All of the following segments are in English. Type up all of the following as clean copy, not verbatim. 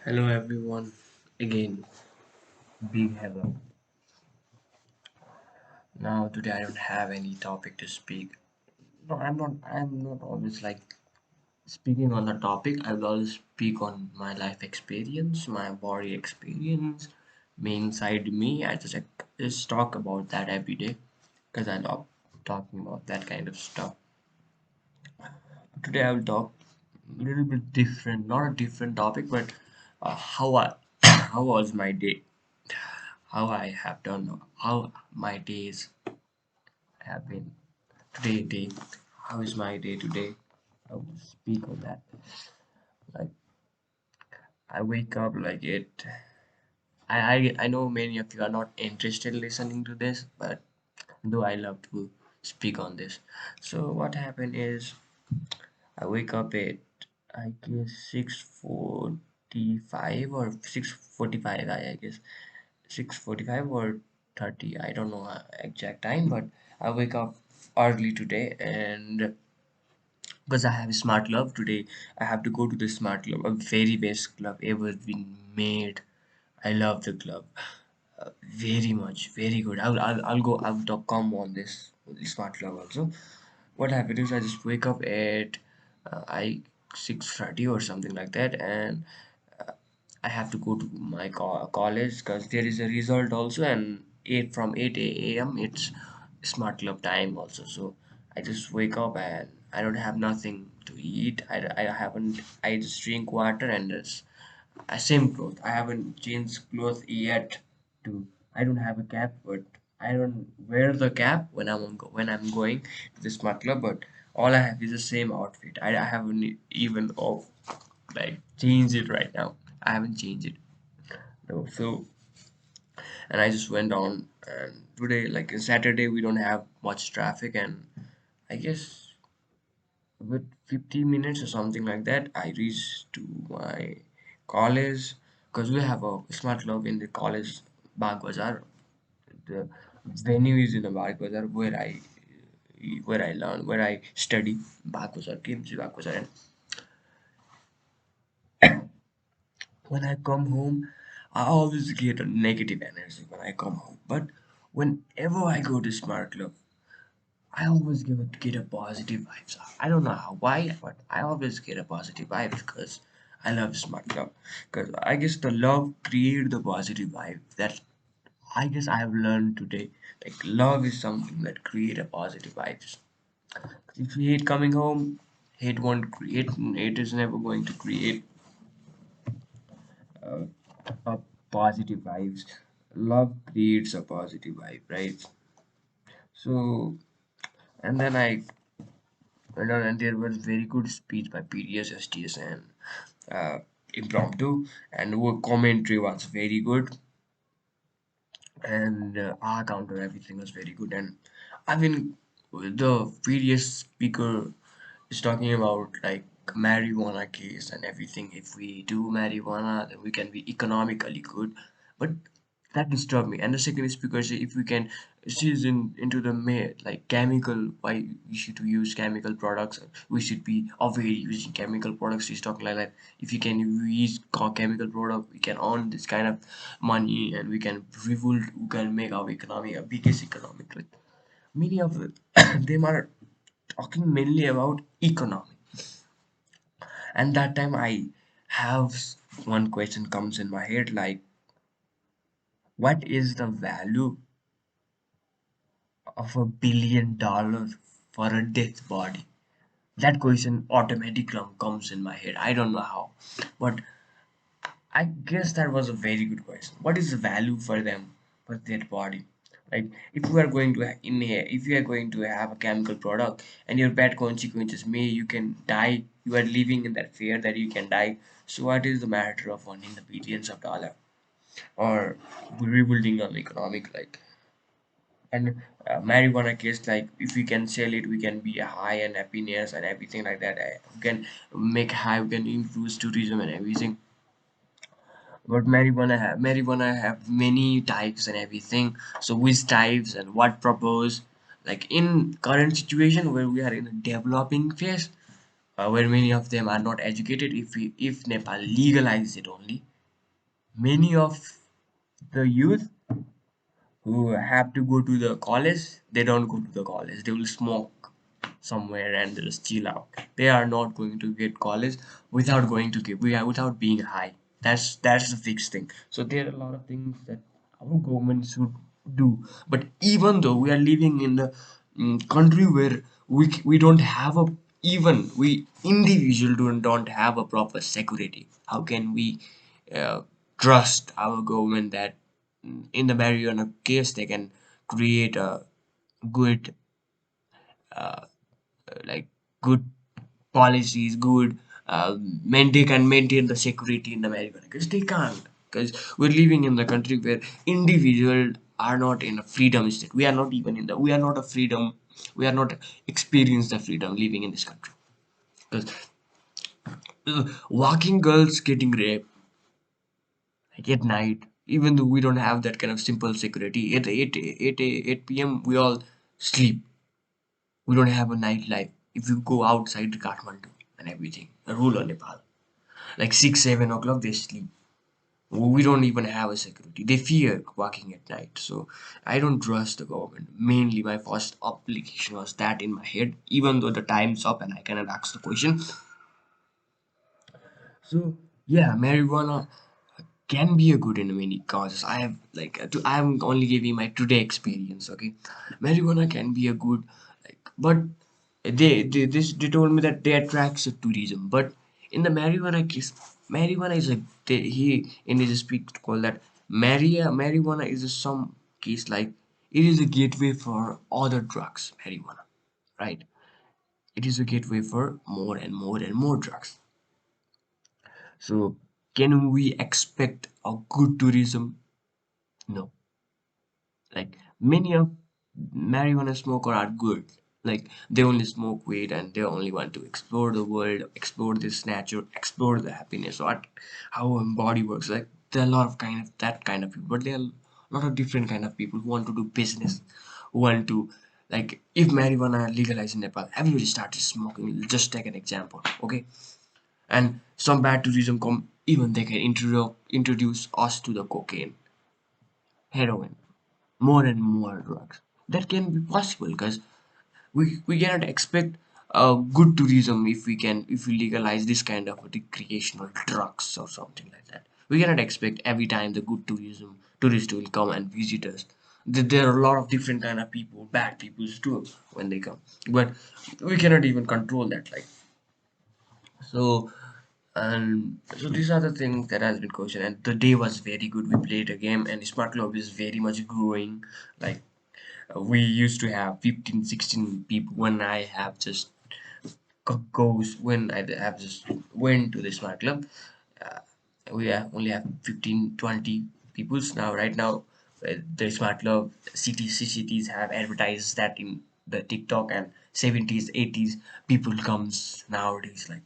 Hello everyone. Again, big hello. Now today I don't have any topic to speak. No, I'm not always like speaking on the topic. I will always speak on my life experience, my body experience, me inside me. I just talk about that every day because I love talking about that kind of stuff. Today I will talk a little bit different, not a different topic, but how I how was my day, how I have done, how my days have been day. How is my day today? I will speak on that. Like I wake up like it. I know many of you are not interested in listening to this, but though I love to speak on this. So what happened is I wake up at I guess 6:45 or 6:45. I guess 6:45 or 30. I don't know exact time, but I wake up early today and because I have a smart glove today, I have to go to the smart glove, a very best glove ever been made. I love the glove very much, very good. I'll go. I'll talk come on this smart glove also. What happened is I just wake up at I 6:30 or something like that, and I have to go to my college because there is a result also, and 8 a.m. it's smart club time also. So I just wake up and I don't have nothing to eat. I haven't. I just drink water and just same clothes. I haven't changed clothes yet. To I don't have a cap, but I don't wear the cap when when I'm going to the smart club. But all I have is the same outfit. I haven't even like changed it right now. I haven't changed it. No, so and I just went on and today like Saturday we don't have much traffic and I guess with 15 minutes or something like that I reached to my college because we have a smart club in the college Bagh Bazaar. The venue is in the Bagh Bazaar where I learn, where I study Bagh Bazaar, KMC Bagh Bazaar. And when I come home, I always get a negative energy when I come home. But whenever I go to Smart Club, I always get a positive vibes. I don't know how why, but I always get a positive vibe because I love Smart Club. Because I guess the love create the positive vibe that I guess I have learned today. Like love is something that create a positive vibes. If you hate coming home, hate won't create. Hate is never going to create uh, a positive vibes. Love creates a positive vibe, right? So, and then I went on, and there was very good speech by PDS, STS, and uh, impromptu, and work commentary was very good, and our counter everything was very good, and I mean the previous speaker is talking about like marijuana case and everything. If we do marijuana, then we can be economically good. But that disturbed me. And the second speaker said if we can she's into the like chemical, why we should use chemical products. We should be aware using chemical products. She's talking like that. If you can use chemical product, we can earn this kind of money and we can revolt. We can make our economy a biggest economic. Like many of them are talking mainly about economy, and that time I have one question comes in my head like what is the value of $1 billion for a dead body? That question automatically comes in my head. I don't know how, but I guess that was a very good question. What is the value for them for their body? Like if you are going to inhale, if you are going to have a chemical product and your bad consequences may you can die. You are living in that fear that you can die. So what is the matter of earning the billions of dollar or rebuilding an economic like and marijuana case like if we can sell it we can be a high and happiness and everything like that. We can make high, we can influence tourism and everything. But marijuana have many types and everything. So which types and what propose? Like in current situation where we are in a developing phase, where many of them are not educated. If Nepal legalize it only, many of the youth who have to go to the college, they don't go to the college. They will smoke somewhere and they'll just chill out. They are not going to get college without going to give, without being high. That's the fixed thing. So there are a lot of things that our government should do. But even though we are living in the country where we don't have a, even we individual don't have a proper security, how can we uh, trust our government that in the marijuana case they can create a good like good policies, good they can maintain the security in the marijuana because they can't, because we're living in the country where individuals are not in a freedom state. We are not even in the, we are not a freedom, we are not experience the freedom living in this country because walking girls getting raped like at night, even though we don't have that kind of simple security. At 8 p.m., we all sleep. We don't have a nightlife. If you go outside Kathmandu and everything, a rural Nepal, like 6, 7 o'clock, they sleep. We don't even have a security. They fear walking at night. So I don't trust the government. Mainly, my first application was that in my head, even though the time's up and I cannot ask the question. So yeah, marijuana can be a good in many causes. I have like I'm only giving my today experience. Okay, marijuana can be a good like, but they told me that they attracts the tourism. But in the marijuana case, marijuana is a he in his speech called that marijuana is a some case like it is a gateway for other drugs. Marijuana, right? It is a gateway for more and more and more drugs. So, can we expect a good tourism? No. Like many of marijuana smoker are good. Like they only smoke weed and they only want to explore the world, explore this nature, explore the happiness, what how our body works. Like there are a lot of kind of that kind of people, but there are a lot of different kind of people who want to do business, who want to like if marijuana legalized in Nepal, everybody started smoking. Just take an example, okay? And some bad tourism come, even they can introduce us to the cocaine, heroin, more and more drugs. That can be possible because we cannot expect good tourism if we legalize this kind of recreational drugs or something like that. We cannot expect every time the good tourism tourist will come and visit us. There are a lot of different kind of people, bad people too when they come, but we cannot even control that. Like so, and so these are the things that has been questioned. And the day was very good. We played a game, and Smart Club is very much growing. Like we used to have 15, 16 people. When I have just goes when I have just went to the Smart Club, uh, only have 15, 20 peoples now. Right now, the Smart Club cities have advertised that in the TikTok and 70s, 80s people comes nowadays like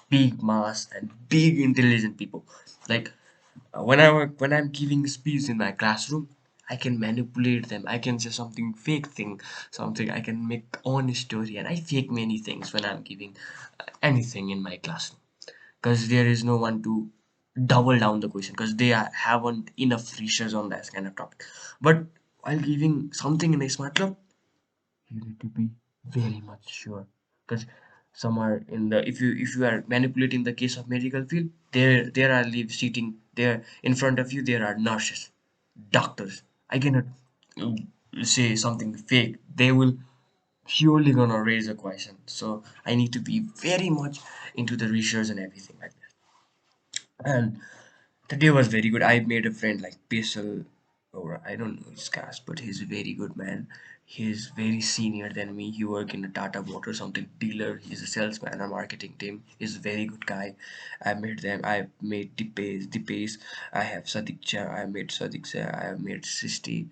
big mass and big intelligent people. Like when I'm giving speech in my classroom, I can manipulate them. I can say something fake thing, something I can make own story, and I fake many things when I'm giving anything in my classroom because there is no one to double down the question because haven't enough research on that kind of topic. But while giving something in a smart club, you need to be very much sure because some are in the if you are manipulating the case of medical field, there are live sitting there in front of you, there are nurses, doctors. I cannot uh, say something fake. They will surely gonna raise a question, so I need to be very much into the research and everything like that. And the day was very good. I made a friend like Basil, or I don't know his caste, but he's a very good man. He's very senior than me. He work in a Tata Motor something dealer. He's a salesman or marketing team. He's a very good guy. I met them. I made Dipesh. I have Sadiq Cha. I met Sadiq Cha. I have made Sisti.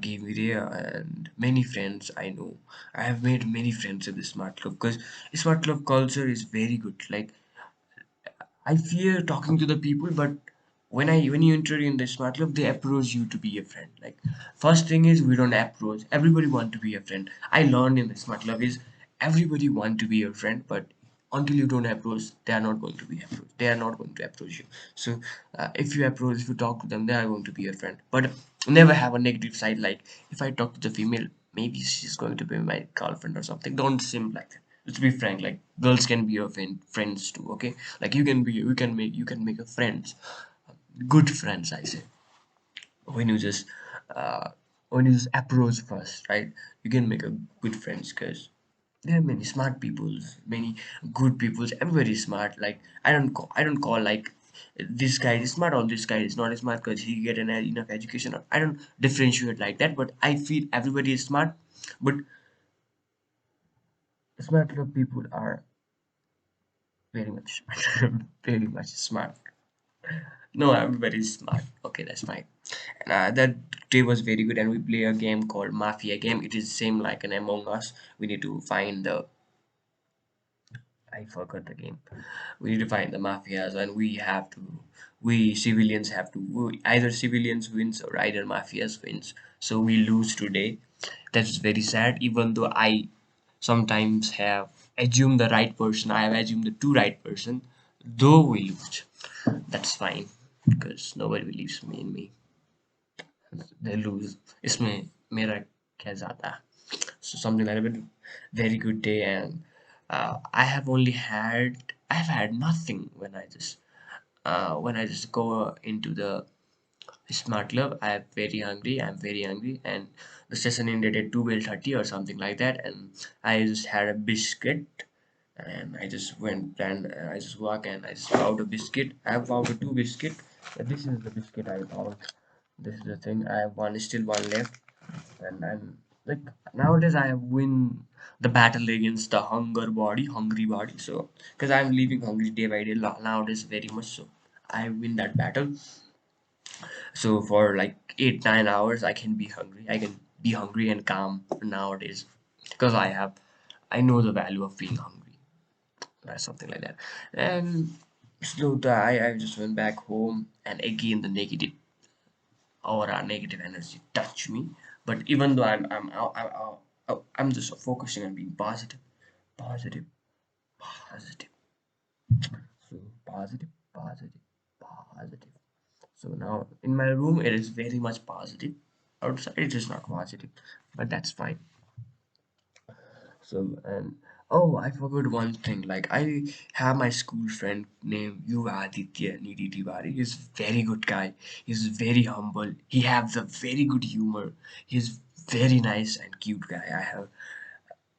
Gave me there and many friends I know. I have made many friends in the Smart Club because Smart Club culture is very good. Like I fear talking to the people, but when you enter in the smart club, they approach you to be a friend. Like first thing is we don't approach. Everybody want to be a friend. I learned in the smart club is everybody want to be a friend, but until you don't approach, they are not going to be approach. They are not going to approach you. So if you approach, if you talk to them, they are going to be your friend. But never have a negative side. Like if I talk to the female, maybe she's going to be my girlfriend or something. Don't seem like that. Let's be frank. Like girls can be your friends too. Okay, like you can make a friends, good friends. I say when you just uh, when you just approach first, right? You can make a good friends because there are many smart people, many good people. Everybody is smart. Like I don't call like this guy is smart or this guy is not smart because he get enough education. I don't differentiate like that. But I feel everybody is smart. But smart people are very much very much smart. No, everybody is smart. Okay, that's fine. And that day was very good, and we play a game called Mafia game. It is same like an Among Us. We need to find the I forgot the game. We need to find the mafias, and we civilians have to, either civilians wins or either mafias wins. So we lose today. That's very sad. Even though I sometimes have assumed the right person, I have assumed the two right person. Though we lose, that's fine because nobody believes me in me. They lose. इसमें मेरा क्या जाता so something like that. Very good day, and I've had nothing when I just go into the smart club. I'm very hungry, and the session ended at 12:30 or something like that, and I just had a biscuit, and I just went and I just walk and I just bought a biscuit. I have bought two biscuit. This is the biscuit I bought. This is the thing. I have one, still one left, and I'm like nowadays I win the battle against the hungry body. So because I'm living hungry day by day nowadays very much, so I win that battle. So for like 8 9 hours, I can be hungry and calm nowadays because I know the value of being hungry or something like that. And I just went back home, and again the negative aura, negative energy touch me. But even though I'm just focusing on being positive, positive, positive. So positive, positive, positive. So now in my room it is very much positive. Outside it is not positive, but that's fine. So and oh, I forgot one thing. Like I have my school friend named Aditya Nidhi Tiwari. He's very good guy. He's very humble. He has a very good humor. He's very nice and cute guy.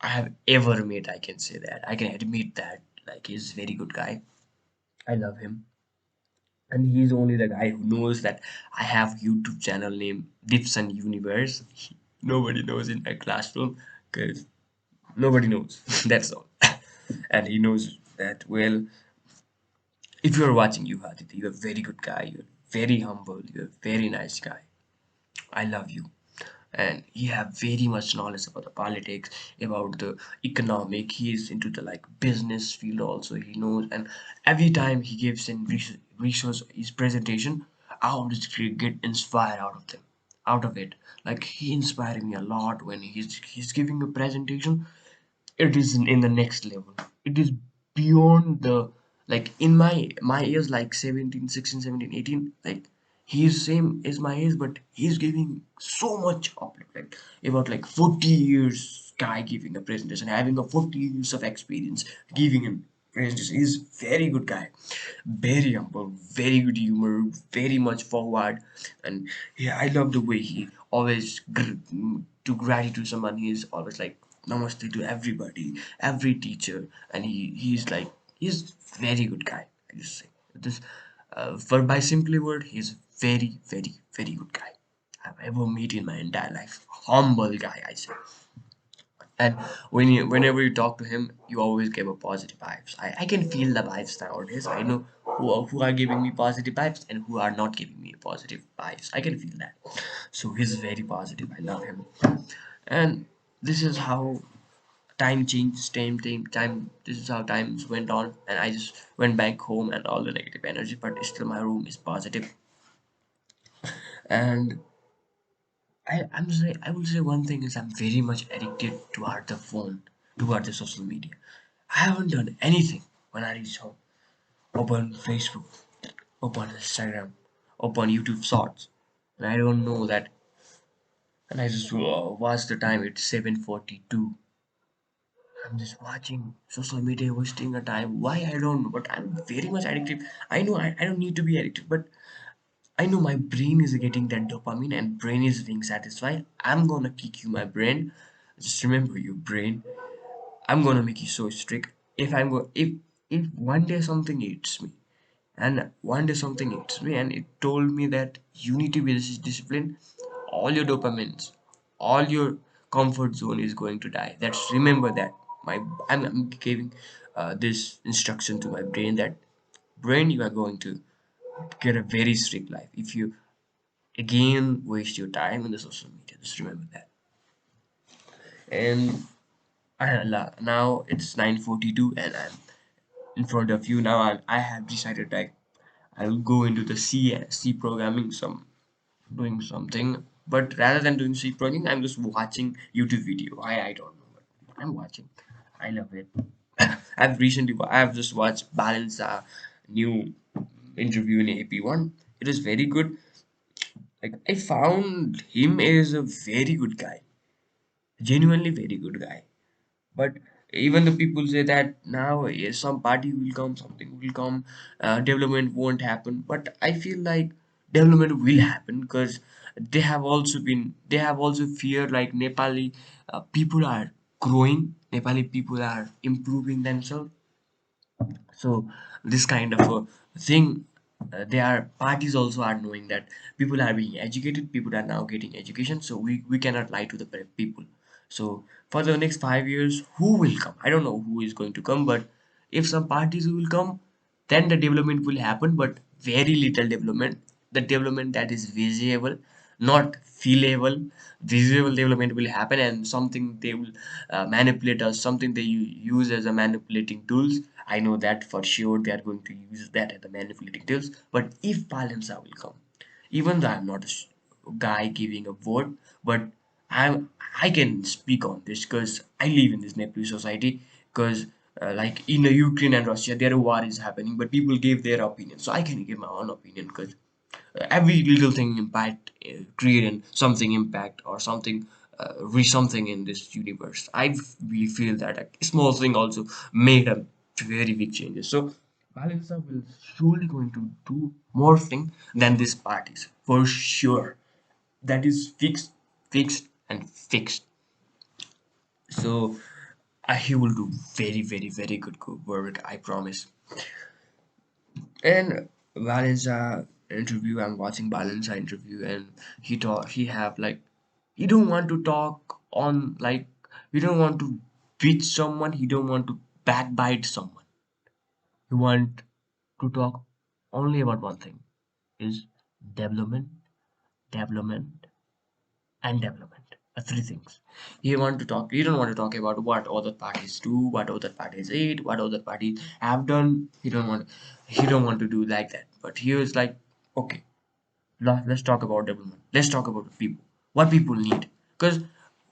I have ever met. I can say that. I can admit that. Like he's a very good guy. I love him. And he's only the guy who knows that I have YouTube channel named Deepson Universe. Nobody knows in my classroom because nobody knows. That's all. And he knows that well. If you're watching you, Aditi, you're a very good guy. You're very humble. You're a very nice guy. I love you. And he have very much knowledge about the politics, about the economic. He is into the like business field also. He knows, and every time he gives in research his presentation, I always get inspired out of them, out of it. Like he inspired me a lot when he's giving a presentation. It is in the next level. It is beyond the like in my age like 17, 16, 17, 18. Like he is same as my age, but he's giving so much of like about like 40 years guy giving a presentation, having a 40 years of experience giving him presentation. He's very good guy, very humble, very good humor, very much forward. And yeah, I love the way he always to gratitude someone. He's always like namaste to everybody, every teacher, and he's like he's very good guy. I just say this for by simply word, he's very very good guy I've ever met in my entire life. Humble guy, I say. And whenever you talk to him, you always give a positive vibes. I can feel the vibes nowadays. I know who are giving me positive vibes and who are not giving me positive vibes. I can feel that. So he's very positive. I love him. And this is how time changed, time. This is how times went on, and I just went back home and all the negative energy. But still, my room is positive. And I will say one thing is I'm very much addicted toward the phone, toward the social media. I haven't done anything. When I reach home, open Facebook, open Instagram, open YouTube Shorts, and I don't know that, and I just watch the time. It's 7:42. I'm just watching social media, wasting a time. Why I don't know, but I'm very much addictive. I know I don't need to be addicted, but I know my brain is getting that dopamine and brain is being satisfied. I'm gonna kick you, my brain. Just remember, you brain. I'm gonna make you so strict. If one day something eats me, and one day something hits me and it told me that you need to be disciplined, all your dopamines, all your comfort zone is going to die. That's remember that. I'm giving this instruction to my brain that brain, you are going to get a very strict life if you again waste your time in the social media. Just remember that. And now it's 9:42 and I'm in front of you now. I have decided that I'll go into the C programming, doing something. But rather than doing C programming, I'm just watching YouTube video. I don't know what I'm watching. I love it. I've just watched Balance new interview in AP1. It is very good. Like I found him is a very good guy, genuinely very good guy. But even the people say that now, yes, some party will come, something will come, development won't happen. But I feel like development will happen because they have also feared like Nepali people are growing, Nepali people are improving themselves. So this kind of a thing, there are parties also are knowing that people are being educated, people are now getting education, so we cannot lie to the people. So for the next 5 years, who will come? I don't know who is going to come, but if some parties will come, then the development will happen, but very little development. The development that is visible, not feelable. Visible development will happen, and something they will manipulate us, something they use as a manipulating tools. I know that for sure they are going to use that as the manipulating tools. But if Palensa will come, even though I'm not a guy giving a vote, but I'm I can speak on this because I live in this Nepali society. Because like in the Ukraine and Russia, their war is happening, but people gave their opinion, so I can give my own opinion because every little thing impact create something impact or something something in this universe. We feel that a small thing also made a very big changes. So Valenza will surely going to do more thing than these parties for sure. That is fixed and fixed. So he will do very good work, I promise. And Valenza interview, I'm watching Valenza interview, and he have like he don't want to talk on like he don't want to beat someone, he don't want to backbite someone. He want to talk only about one thing is development, development, and development. Three things. He don't want to talk about what other parties do, what other parties eat, what other parties have done. He don't want to do like that. But he was like, okay, let's talk about development. Let's talk about the people. What people need. Because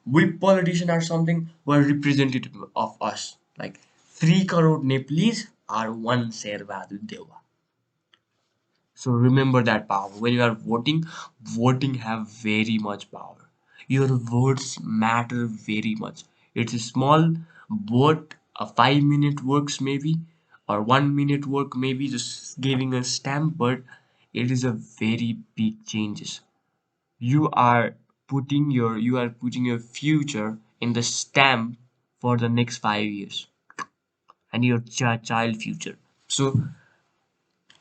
we politicians are something we're representative of us. Like 3 crore Nepalese are one Shervadu Deva. So remember that power. When you are voting, voting have very much power. Your votes matter very much. It's a small vote, a 5 minute works maybe, or 1 minute work maybe, just giving a stamp, but it is a very big changes. You are putting your future in the stamp for the next 5 years and your child future. So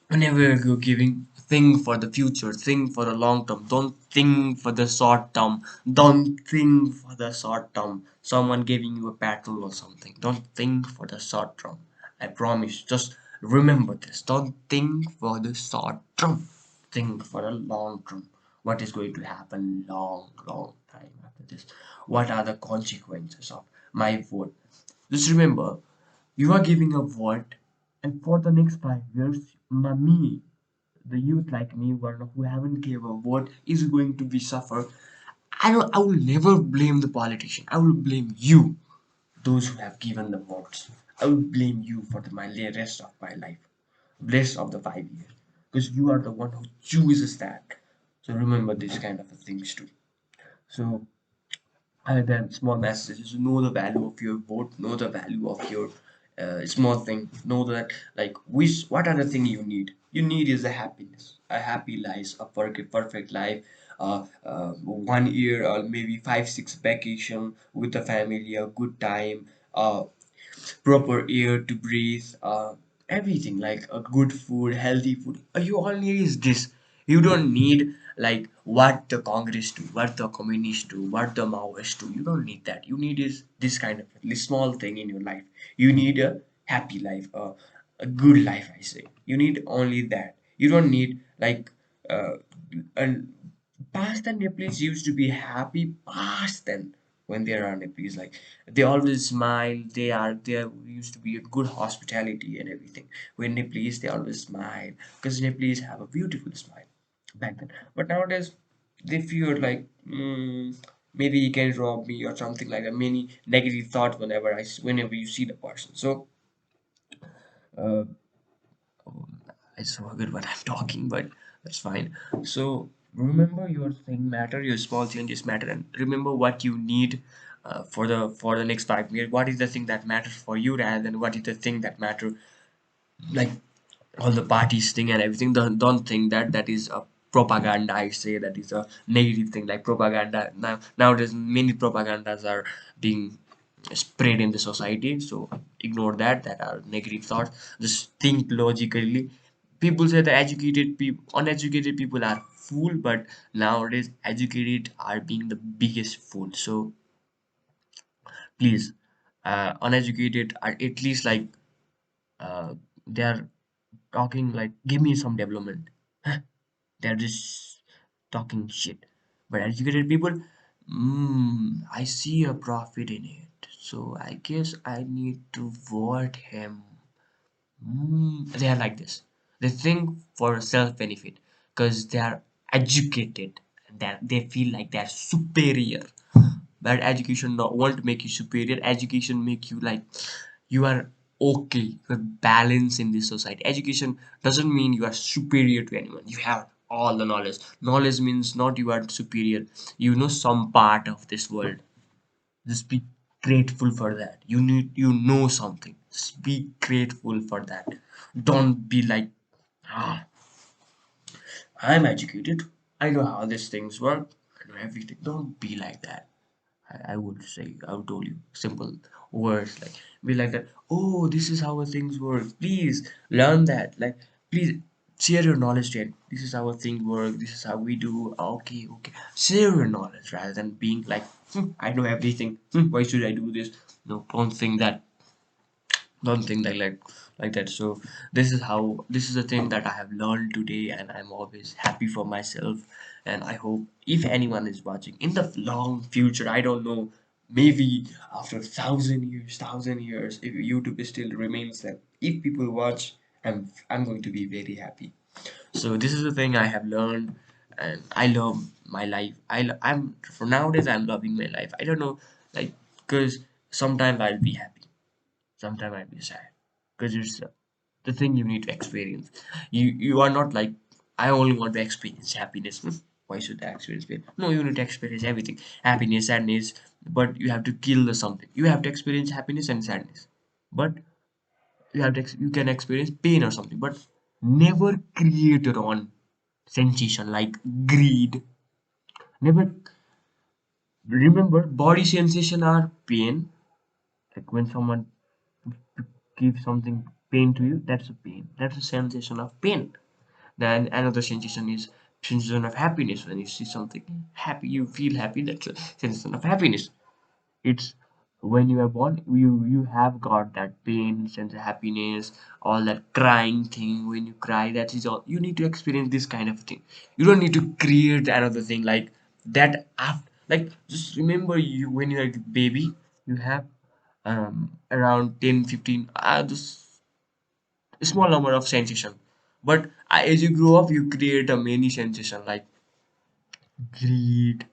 whenever you're giving, think for the future, think for the long term, don't think for the short term, don't think for the short term, someone giving you a battle or something, don't think for the short term. I promise, just remember this, don't think for the short term, think for the long term. What is going to happen long time after this? What are the consequences of my vote? Just remember, you are giving a vote, and for the next 5 years, me, the youth like me, who haven't gave a vote, is going to be suffer. I will never blame the politician. I will blame you, those who have given the votes. I will blame you for my rest of my life, rest of the 5 years, because you are the one who chooses that. So remember these kind of things too. So other than small messages, know the value of your vote, know the value of your small thing, know that like which what are the thing you need is a happiness, a happy life, a perfect life, 1 year or maybe 5 6 vacation with the family, a good time, proper air to breathe, everything like a good food, healthy food. You all need is this. You don't need like what the Congress do, what the communists do, what the Maoists do. You don't need that. You need is this kind of small thing in your life. You need a happy life, a good life. I say you need only that. You don't need like uh, and past and Nepalese used to be happy past then when they are Nepalese. Like they always smile. They used to be a good hospitality and everything. When Nepalese, they always smile because Nepalese have a beautiful smile back then. But nowadays, they fear like maybe he can rob me or something like that. Many negative thoughts whenever you see the person. So uh, I just forget what I'm talking, but that's fine. So remember your thing matter, your small changes matter, and remember what you need for the next 5 years. What is the thing that matters for you, rather than what is the thing that matter like all the parties thing and everything. Don't think that that is a propaganda. I say that is a negative thing like propaganda. Nowadays many propagandas are being spread in the society, so ignore that are negative thoughts. Just think logically. People say that educated people, uneducated people are fool, but nowadays educated are being the biggest fool. So please, uneducated are at least like they are talking like give me some development. They're just talking shit. But educated people, I see a profit in it, so I guess I need to vote him. They are like this. They think for self benefit because they are educated and that they feel like they're superior. But education not won't make you superior. Education make you like you are okay. You are balanced in this society. Education doesn't mean you are superior to anyone. You have all the knowledge. Knowledge means not you are superior. You know some part of this world. Just be grateful for that. You know something. Just be grateful for that. Don't be like, ah, I'm educated. I know how these things work. I know everything. Don't be like that. I would say, I would tell you simple words like be like that. Oh, this is how things work. Please learn that. Like, please share your knowledge to it. This is how things work. This is how we do. Okay, okay. Share your knowledge rather than being like, I know everything. Why should I do this? No, don't think like that. So this is the thing that I have learned today, and I'm always happy for myself. And I hope if anyone is watching in the long future, I don't know, maybe after 1,000 years if YouTube still remains, that if people watch, I'm going to be very happy. So this is the thing I have learned, and I love my life. I'm for nowadays I'm loving my life. I don't know, like, because sometimes I'll be happy, sometimes I'll be sad, because it's the thing you need to experience. You are not like I only want to experience happiness. Why should I experience pain? No, you need to experience everything, happiness, sadness. But you have to kill the something. You have to experience happiness and sadness, but you can experience pain or something, but never create your own sensation like greed. Never remember body sensation are pain. Like when someone give something pain to you, that's a pain. That's a sensation of pain. Then another sensation is sensation of happiness. When you see something happy, you feel happy. That's a sensation of happiness. It's when you are born, you have got that pain, sense of happiness, all that crying thing. When you cry, that is all. You need to experience this kind of thing. You don't need to create another thing like that. After, like just remember you when you're a baby, you have around 10, 15, just small number of sensation. But as you grow up, you create a many sensation like greed,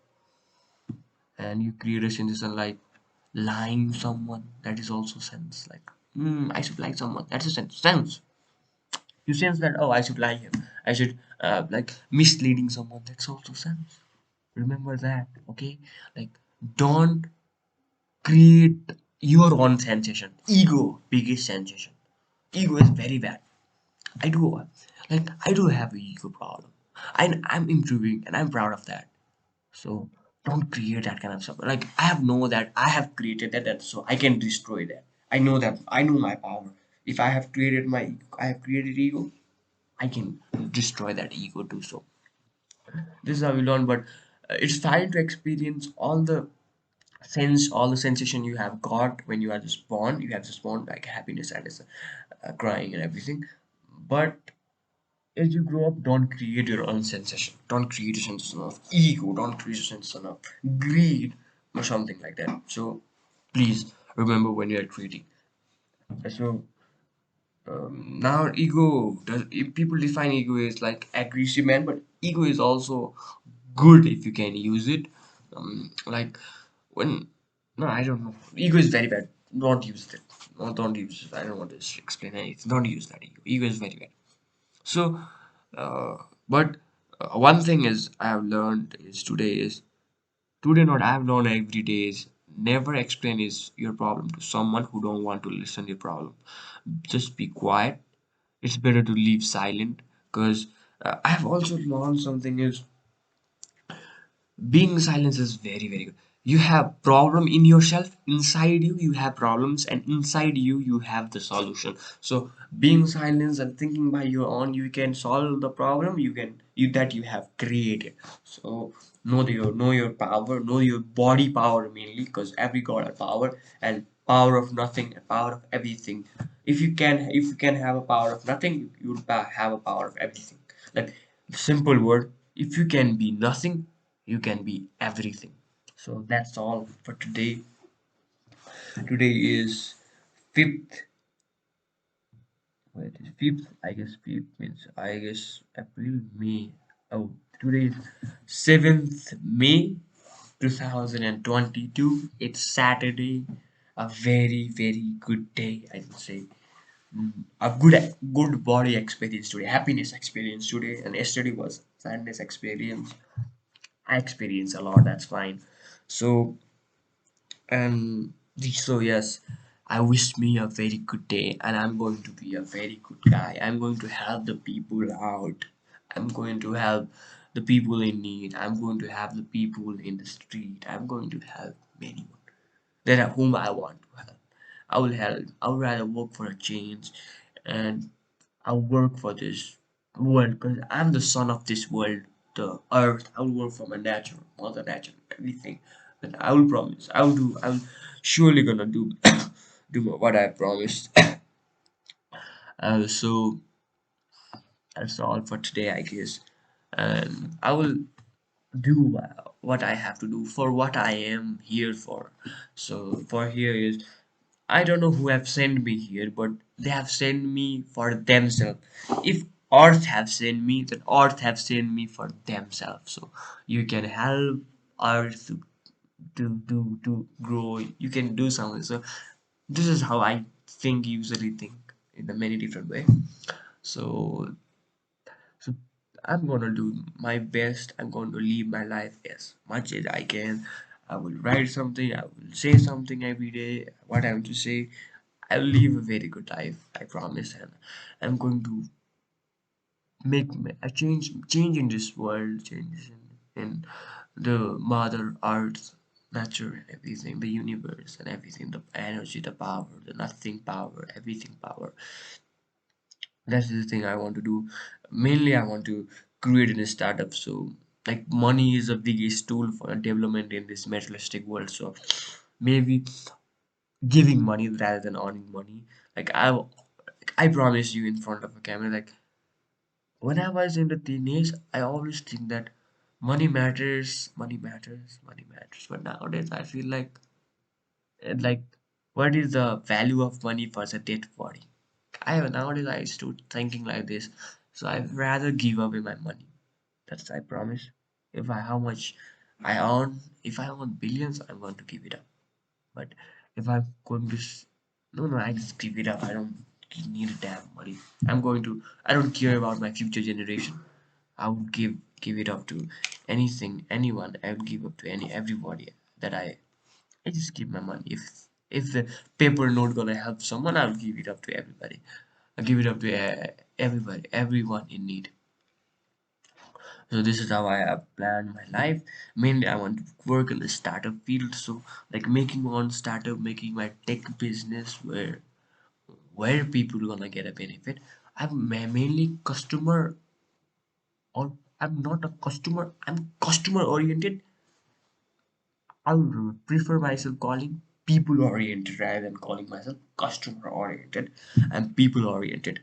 and you create a sensation like lying someone. That is also sense like. I should like someone. That's a sense. You sense that, oh, I should like him. I should like misleading someone. That's also sense. Remember that, okay? Like, don't create your own sensation. Ego, biggest sensation. Ego is very bad. I do, I do have a ego problem. I'm improving and I'm proud of that. So don't create that kind of stuff. Like, I have know that I have created that, so I can destroy that. I know that. I know my power. If I have created I have created ego. I can destroy that ego too. So this is how we learn. But it's fine to experience all the sensation you have got when you are just born. You have just born like happiness, sadness, crying, and everything. But as you grow up, don't create your own sensation. Don't create a sensation of ego. Don't create a sensation of greed or something like that. So please remember when you are creating. So now ego does if people define ego as like aggressive man, but ego is also good if you can use it. Like when no, I don't know. Ego is very bad. Don't use it. No, don't use it. I don't want to explain anything. Don't use that ego. Ego is very bad. So, uh, but one thing is I have learned is today not I have learned every day is never explain is your problem to someone who don't want to listen your problem. Just be quiet. It's better to leave silent because I have also learned something is being silence is very very good. You have problem in yourself, inside you you have problems, and inside you you have the solution. So being silence and thinking by your own, you can solve the problem you can you that you have created. So know your power, know your body power mainly, because every god has power, and power of nothing and power of everything. If you can have a power of nothing, you will have a power of everything. Like, simple word, if you can be nothing, you can be everything. So that's all for today. Today is 5th. Wait, is 5th? I guess 5th means, I guess, April, May. Oh, today is 7th May 2022. It's Saturday. A very, very good day, I would say. A good body experience today, happiness experience today, and yesterday was sadness experience. I experience a lot, that's fine. So, and so yes, I wish me a very good day, and I'm going to be a very good guy. I'm going to help the people out. I'm going to help the people in need. I'm going to help the people in the street. I'm going to help anyone that whom I want to help. I will help. I would rather work for a change, and I'll work for this world because I'm the son of this world, the earth. I will work for my nature, mother nature, everything. And I will promise. I will do. I will surely gonna do do what I promised. So that's all for today, I guess. And I will do what I have to do for what I am here for. So for here is, I don't know who have sent me here, but they have sent me for themselves. If Earth have sent me, then Earth have sent me for themselves. So you can help Earth to grow. You can do something. So this is how I think, usually think in a many different way. So so I'm gonna do my best. I'm going to live my life as much as I can. I will write something. I will say something every day. What I have to say. I'll live a very good life. I promise, and I'm going to make a change in this world, change in the mother earth, nature, and everything, the universe and everything, the energy, the power, the nothing power, everything power. That's the thing I want to do. Mainly, I want to create a startup. So, like, money is the biggest tool for development in this materialistic world. So, maybe giving money rather than earning money. Like, I promise you in front of a camera. Like, when I was in the teenage, I always think that money matters, money matters, money matters. But nowadays, I feel like, what is the value of money for a dead body? Nowadays I stood thinking like this, so I'd rather give away my money. That's I promise. If I how much I earn, if I earn billions, I'm going to give it up. But if I'm going to No, no, I just give it up. I don't need a damn money. I don't care about my future generation. I would give it up to anything, anyone. I would give up to everybody that I just give my money. If the paper note gonna help someone, I'll give it up to everybody. I'll give it up to everybody, everyone in need. So this is how I have planned my life. Mainly, I want to work in the startup field. So like making one startup, making my tech business where people gonna get a benefit. I'm mainly customer, or I'm not a customer. I'm customer oriented. I would prefer myself calling people oriented rather than calling myself customer oriented. I'm people oriented.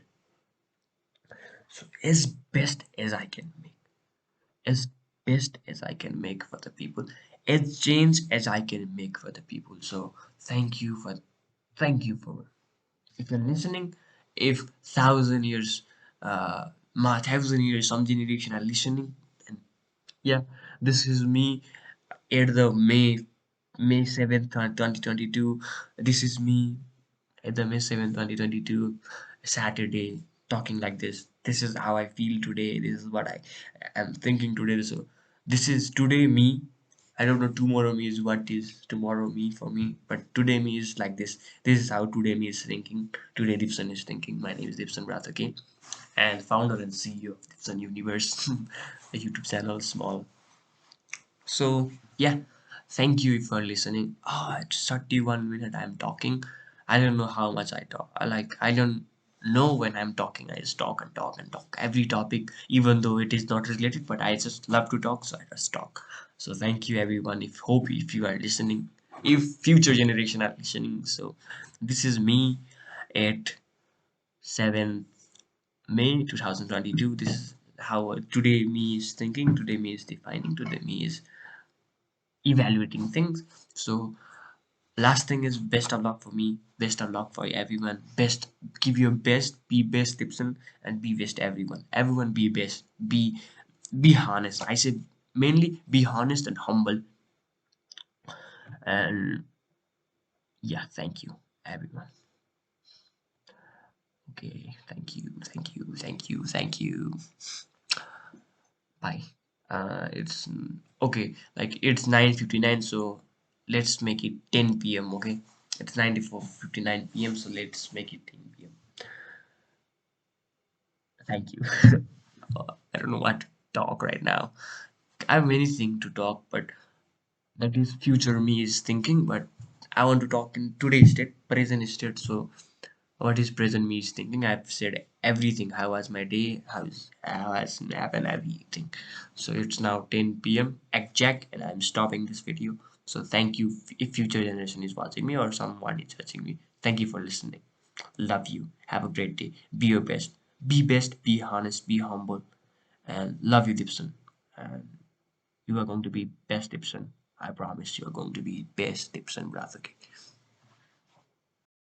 So as best as I can make, as best as I can make for the people, as change as I can make for the people. So thank you for if you're listening, if thousand years, my thousand years, some generation are listening, and yeah, this is me at the May 7th, 2022. This is me at the May 7th, 2022, Saturday, talking like this. This is how I feel today. This is what I am thinking today. So this is today me. I don't know tomorrow me is what is tomorrow me for me, but today me is like this. This is how today me is thinking. Today Deepson is thinking. My name is Deepson Rathake, and founder and CEO of Deepson Universe, a YouTube channel, small. So yeah, thank you for listening. Oh, it's 31 minutes I'm talking. I don't know how much I talk. I don't know when I'm talking. I just talk and talk and talk. Every topic, even though it is not related, but I just love to talk, so I just talk. So thank you everyone. If you are listening, if future generation are listening. So this is me at 7th May 2022. This is how today me is thinking. Today me is defining. Today me is evaluating things. So last thing is best of luck for me, best of luck for everyone. Best, give your best, be best Gibson, and be best everyone. Everyone be best. Be honest. I say mainly be honest and humble. And yeah, thank you everyone. Okay, thank you. Bye. It's okay. Like it's 9:59, so let's make it 10 p.m. Okay, it's 94:59 p.m. So let's make it 10 p.m. Thank you. I don't know what to talk right now. I have many things to talk, but that is future me is thinking. But I want to talk in today's state, present state. So what is present me is thinking. I've said everything. How was my day? How was nap and everything. So it's now 10 p.m. exact, and I'm stopping this video. So thank you if future generation is watching me or someone is watching me. Thank you for listening. Love you. Have a great day. Be your best. Be best. Be honest. Be humble. And love you, Dipson. And you are going to be best Dipson. I promise you are going to be best Dipson, brother.